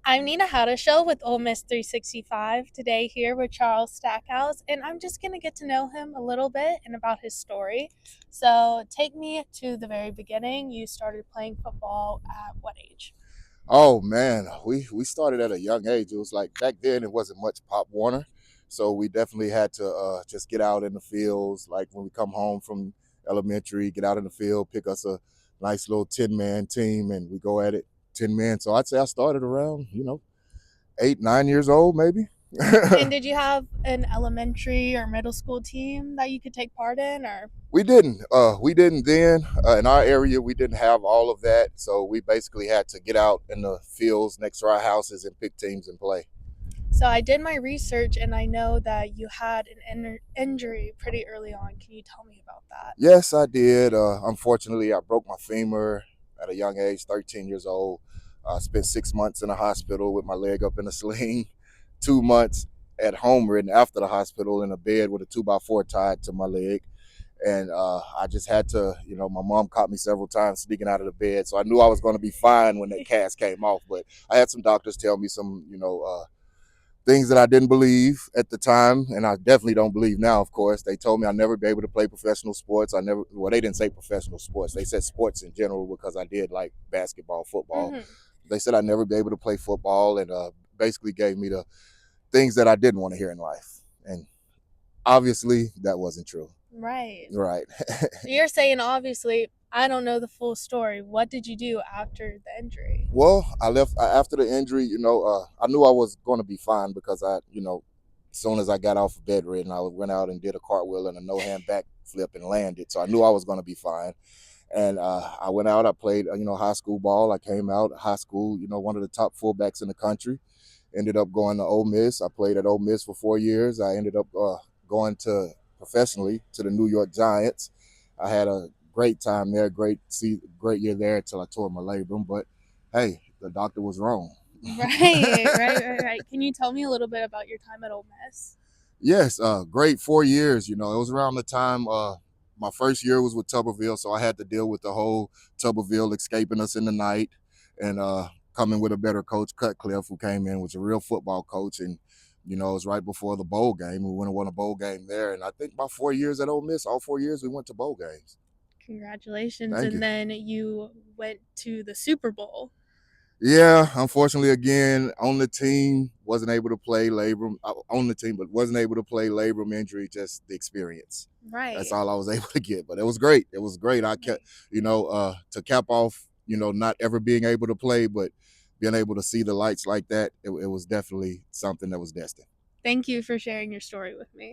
I'm Nina Houdeshell with Ole Miss 365 today here with Charles Stackhouse, and I'm just going to get to know him a little bit and about his story. So, take me to the very beginning. You started playing football at what age? Oh man, we started at a young age. It was like back then it wasn't much Pop Warner, so we definitely had to just get out in the fields. Like when we come home from elementary, get out in the field, pick us a nice little 10-man team, and we go at it 10 men. So I'd say I started around 8 9 years old maybe. And did you have an elementary or middle school team that you could take part in, or? We didn't then. In our area, we didn't have all of that, so we basically had to get out in the fields next to our houses and pick teams and play. So, I did my research and I know that you had an injury pretty early on. Can you tell me about that? Yes, I did. Unfortunately, I broke my femur at a young age, 13 years old. Spent 6 months in a hospital with my leg up in a sling, 2 months at home ridden after the hospital in a bed with a 2x4 tied to my leg. And I just had to, my mom caught me several times sneaking out of the bed. So I knew I was going to be fine when that cast came off. But I had some doctors tell me some, things that I didn't believe at the time, and I definitely don't believe now. Of course, they told me I'd never be able to play professional sports. Well, they didn't say professional sports. They said sports in general because I did like basketball, football. Hmm. They said I'd never be able to play football, and basically gave me the things that I didn't want to hear in life. And obviously, that wasn't true. Right. Right. So you're saying, obviously, I don't know the full story. What did you do after the injury? Well, I left after the injury. I knew I was going to be fine because as soon as I got off of bedridden, I went out and did a cartwheel and a no hand back flip and landed. So I knew I was going to be fine. And I went out. I played, high school ball. I came out of high school, one of the top fullbacks in the country. Ended up going to Ole Miss. I played at Ole Miss for 4 years. I ended up going to professionally to the New York Giants. I had a great time there, great year there until I tore my labrum. But hey, the doctor was wrong. Right, right. Can you tell me a little bit about your time at Ole Miss? Yes, great 4 years. It was around the time my first year was with Tuberville, so I had to deal with the whole Tuberville escaping us in the night and coming with a better coach, Cutcliffe, who came in, was a real football coach. And, it was right before the bowl game. We went and won a bowl game there. And I think my 4 years at Ole Miss, all 4 years, we went to bowl games. Congratulations. Thank And you. then you went to the Super Bowl. Yeah, unfortunately, again, on the team, wasn't able to play labrum. On the team, but wasn't able to play labrum injury, just the experience. That's Right. all I was able to get. But it was great. It was great. I kept, to cap off, not ever being able to play, but being able to see the lights like that, it was definitely something that was destined. Thank you for sharing your story with me.